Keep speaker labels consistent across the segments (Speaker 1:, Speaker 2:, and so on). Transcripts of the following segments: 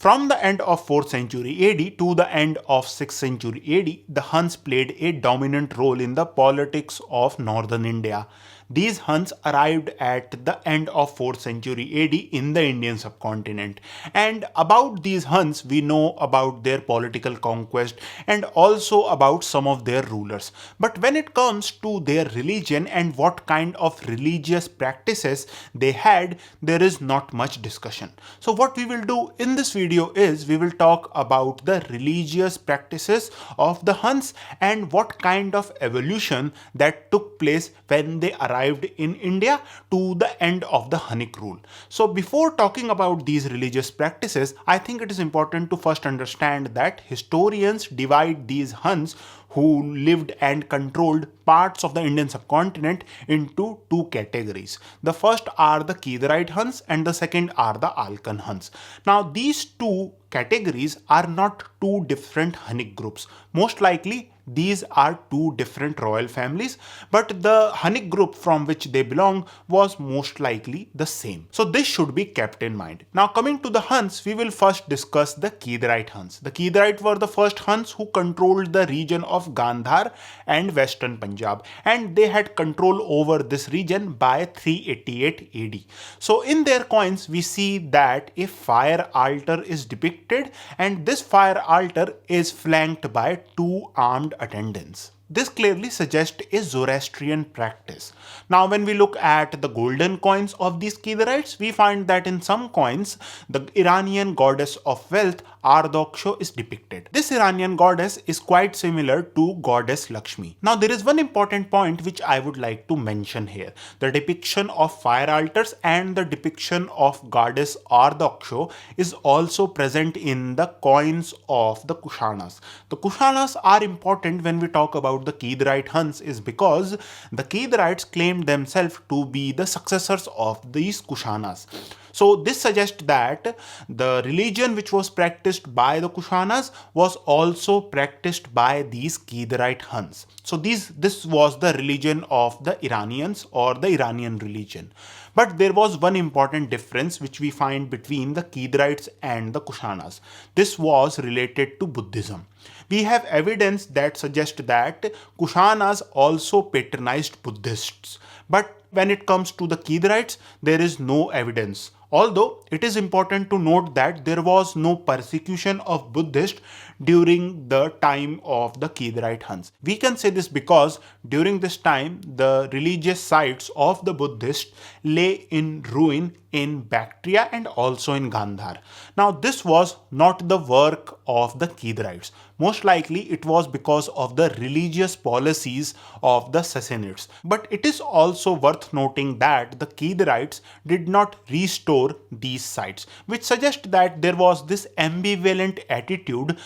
Speaker 1: From the end of 4th century AD to the end of 6th century AD, the Huns played a dominant role in the politics of northern India. These Huns arrived at the end of 4th century AD in the Indian subcontinent. And about these Huns, we know about their political conquest and also about some of their rulers. But when it comes to their religion and what kind of religious practices they had, there is not much discussion. So what we will do in this video is we will talk about the religious practices of the Huns and what kind of evolution that took place when they arrived in India to the end of the Hunnic rule. So before talking about these religious practices, I think it is important to first understand that historians divide these Huns who lived and controlled parts of the Indian subcontinent into two categories. The first are the Kidarite Huns and the second are the Alkan Huns. Now these two categories are not two different Hunnic groups. Most likely these are two different royal families, but the Hunnic group from which they belong was most likely the same. So this should be kept in mind. Now coming to the Huns, we will first discuss the Kidarite Huns. The Kidarite were the first Huns who controlled the region of Gandhar and western Punjab, and they had control over this region by 388 AD. So in their coins we see that a fire altar is depicted, and this fire altar is flanked by two armed attendants. This clearly suggests a Zoroastrian practice. Now when we look at the golden coins of these Kidarites, we find that in some coins the Iranian goddess of wealth Ardoksho is depicted. This Iranian goddess is quite similar to goddess Lakshmi. Now there is one important point which I would like to mention here. The depiction of fire altars and the depiction of goddess Ardoksho is also present in the coins of the Kushanas. The Kushanas are important when we talk about the Kidarite Huns is because the Kidarites claimed themselves to be the successors of these Kushanas. So this suggests that the religion which was practiced by the Kushanas was also practiced by these Kidarite Huns. So this was the religion of the Iranians or the Iranian religion. But there was one important difference which we find between the Kidarites and the Kushanas. This was related to Buddhism. We have evidence that suggests that Kushanas also patronized Buddhists. But when it comes to the Kidarites, there is no evidence. Although it is important to note that there was no persecution of Buddhists during the time of the Kidarite Huns. We can say this because during this time the religious sites of the Buddhists lay in ruin in Bactria and also in Gandhar. Now this was not the work of the Kidarites. Most likely it was because of the religious policies of the Sassanids. But it is also worth noting that the Kidarites did not restore these sites, which suggests that there was this ambivalent attitude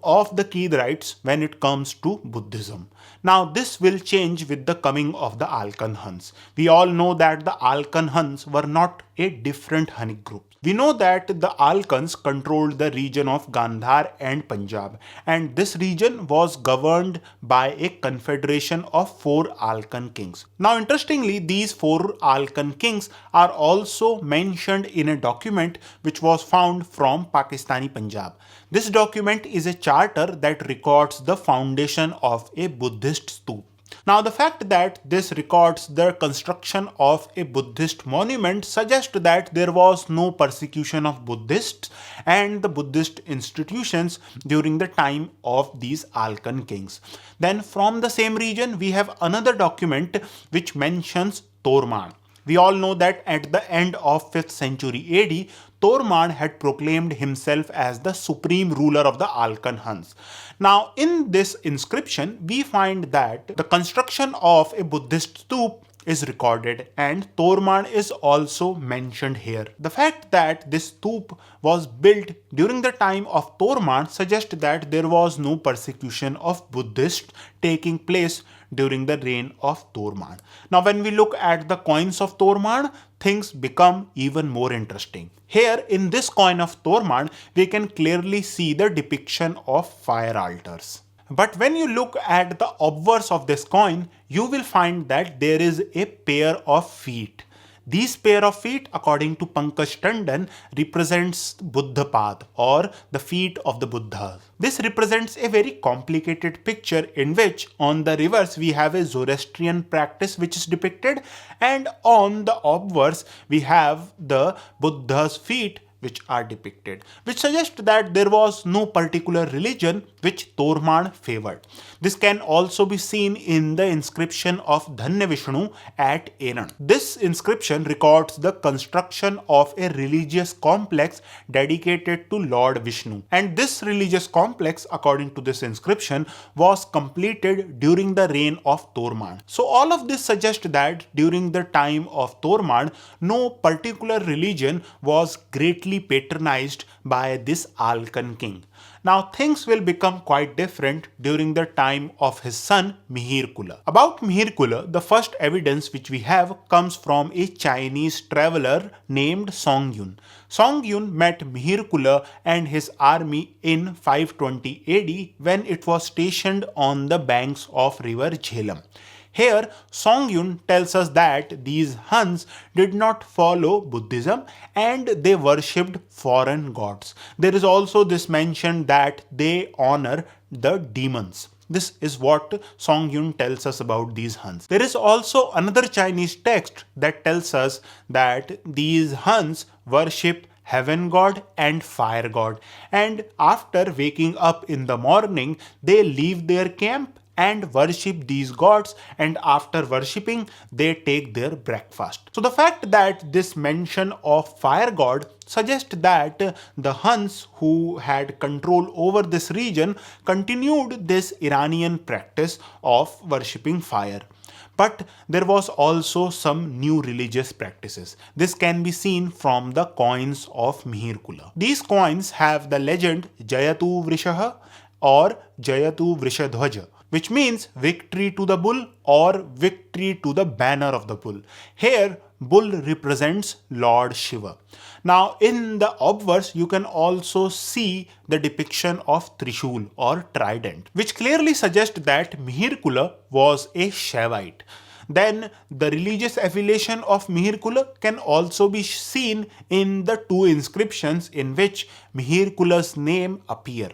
Speaker 1: of the Kidarites when it comes to Buddhism. Now this will change with the coming of the Alkan Huns. We all know that the Alkan Huns were not a different Hunnic group. We know that the Alkans controlled the region of Gandhar and Punjab, and this region was governed by a confederation of 4 Alkan kings. Now interestingly, these 4 Alkan kings are also mentioned in a document which was found from Pakistani Punjab. This document is a charter that records the foundation of a Buddhist stupa. Now the fact that this records the construction of a Buddhist monument suggests that there was no persecution of Buddhists and the Buddhist institutions during the time of these Alkan kings. Then from the same region we have another document which mentions Toramana. We all know that at the end of 5th century AD, Toramana had proclaimed himself as the supreme ruler of the Alkan Huns. Now in this inscription, we find that the construction of a Buddhist stupa is recorded and Toramana is also mentioned here. The fact that this stupa was built during the time of Toramana suggests that there was no persecution of Buddhists taking place during the reign of Toramana. Now when we look at the coins of Toramana, things become even more interesting. Here in this coin of Toramana, we can clearly see the depiction of fire altars. But when you look at the obverse of this coin, you will find that there is a pair of feet. These pair of feet, according to Pankaj Tandon, represents Buddha path or the feet of the Buddha. This represents a very complicated picture in which on the reverse we have a Zoroastrian practice which is depicted, and on the obverse we have the Buddha's feet which are depicted, which suggests that there was no particular religion which Toramana favored. This can also be seen in the inscription of Dhanya Vishnu at Eran. This inscription records the construction of a religious complex dedicated to Lord Vishnu, and this religious complex, according to this inscription, was completed during the reign of Toramana. So all of this suggests that during the time of Toramana, no particular religion was greatly patronized by this Alkan king. Now things will become quite different during the time of his son Mihirakula. About Mihirakula, the first evidence which we have comes from a Chinese traveler named Songyun. Songyun met Mihirakula and his army in 520 AD when it was stationed on the banks of river Jhelum. Here, Songyun tells us that these Huns did not follow Buddhism and they worshipped foreign gods. There is also this mention that they honor the demons. This is what Songyun tells us about these Huns. There is also another Chinese text that tells us that these Huns worship heaven god and fire god, and after waking up in the morning, they leave their camp and worship these gods, and after worshipping they take their breakfast. So the fact that this mention of fire god suggests that the Huns who had control over this region continued this Iranian practice of worshipping fire. But there was also some new religious practices. This can be seen from the coins of Mihirakula. These coins have the legend Jayatu Vrishaha or Jayatu Vrishadhwaja, which means victory to the bull or victory to the banner of the bull. Here, bull represents Lord Shiva. Now, in the obverse, you can also see the depiction of Trishul or trident, which clearly suggests that Mihirakula was a Shaivite. Then, the religious affiliation of Mihirakula can also be seen in the two inscriptions in which Mihirakula's name appear.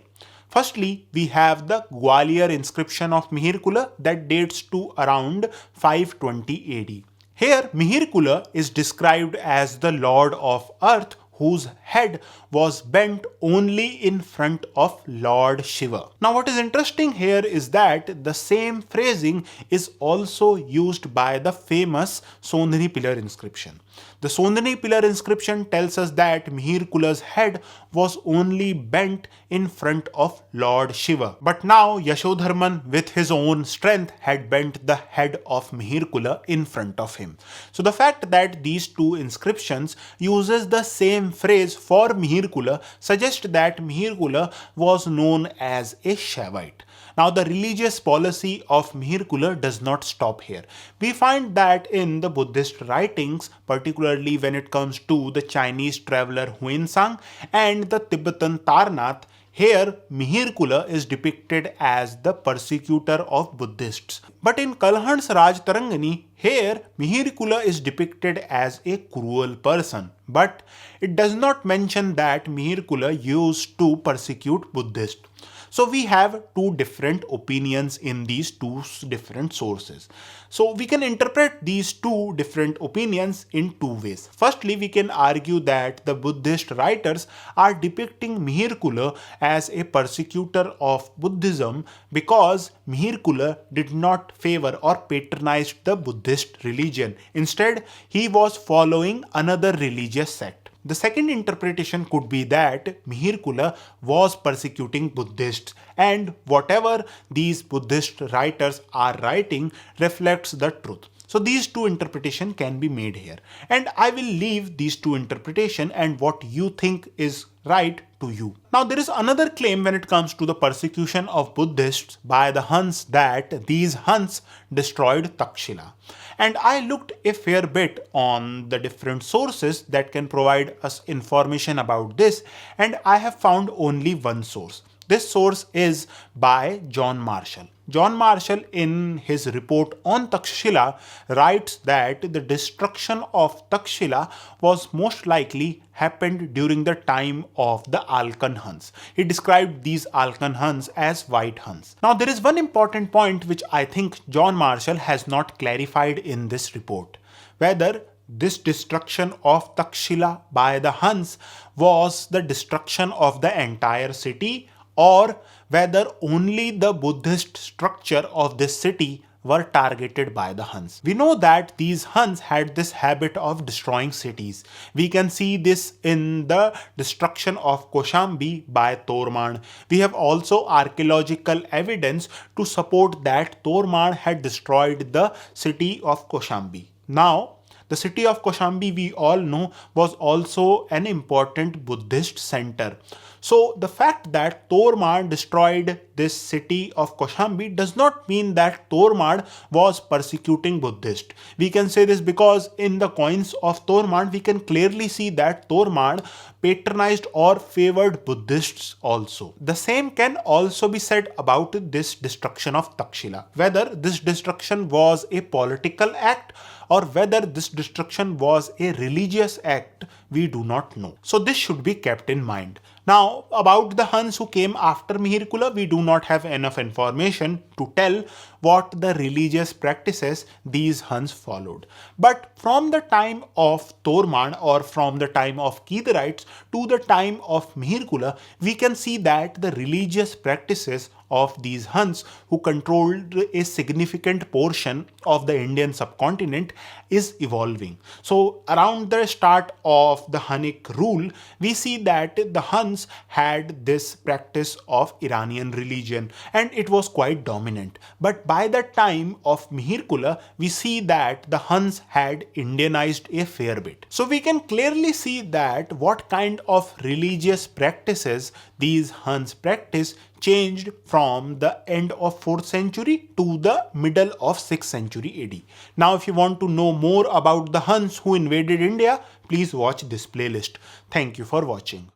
Speaker 1: Firstly, we have the Gwalior inscription of Mihirakula that dates to around 520 AD. Here, Mihirakula is described as the Lord of Earth whose head was bent only in front of Lord Shiva. Now what is interesting here is that the same phrasing is also used by the famous Sondhani pillar inscription. The Sondhani pillar inscription tells us that Mihirakula's head was only bent in front of Lord Shiva. But now Yashodharman with his own strength had bent the head of Mihirakula in front of him. So the fact that these two inscriptions uses the same phrase for Mihirakula suggests that Mihirakula was known as a Shaivite. Now the religious policy of Mihirakula does not stop here. We find that in the Buddhist writings, particularly when it comes to the Chinese traveler Huinsang and the Tibetan Tarnath, here Mihirakula is depicted as the persecutor of Buddhists. But in Kalhan's Raj Tarangani, here Mihirakula is depicted as a cruel person. But it does not mention that Mihirakula used to persecute Buddhists. So we have two different opinions in these two different sources. So we can interpret these two different opinions in two ways. Firstly, we can argue that the Buddhist writers are depicting Mihirakula as a persecutor of Buddhism because Mihirakula did not favor or patronize the Buddhist religion. Instead, he was following another religious sect. The second interpretation could be that Mihirakula was persecuting Buddhists, and whatever these Buddhist writers are writing reflects the truth. So these two interpretations can be made here, and I will leave these two interpretations and what you think is right to you. Now there is another claim when it comes to the persecution of Buddhists by the Huns that these Huns destroyed Takshila. And I looked a fair bit on the different sources that can provide us information about this, and I have found only one source. This source is by John Marshall. John Marshall, in his report on Takshila, writes that the destruction of Takshila was most likely happened during the time of the Alkan Huns. He described these Alkan Huns as white Huns. Now, there is one important point which I think John Marshall has not clarified in this report. Whether this destruction of Takshila by the Huns was the destruction of the entire city, or whether only the Buddhist structure of this city were targeted by the Huns. We know that these Huns had this habit of destroying cities. We can see this in the destruction of Koshambi by Toraman. We have also archaeological evidence to support that Toraman had destroyed the city of Koshambi. Now, the city of Koshambi, we all know, was also an important Buddhist center. So the fact that Toraman destroyed this city of Koshambi does not mean that Toraman was persecuting Buddhists. We can say this because in the coins of Toraman, we can clearly see that Toraman patronized or favored Buddhists also. The same can also be said about this destruction of Takshila. Whether this destruction was a political act or whether this destruction was a religious act, we do not know. So this should be kept in mind. Now, about the Huns who came after Mihirakula, we do not have enough information to tell what the religious practices these Huns followed. But from the time of Toraman or from the time of Kidarites to the time of Mihirakula, we can see that the religious practices of these Huns, who controlled a significant portion of the Indian subcontinent, is evolving. So around the start of the Hunnic rule, we see that the Huns had this practice of Iranian religion and it was quite dominant. But by the time of Mihirakula, we see that the Huns had Indianized a fair bit. So we can clearly see that what kind of religious practices these Huns practice changed from the end of 4th century to the middle of 6th century AD. Now, if you want to know more about the Huns who invaded India, please watch this playlist. Thank you for watching.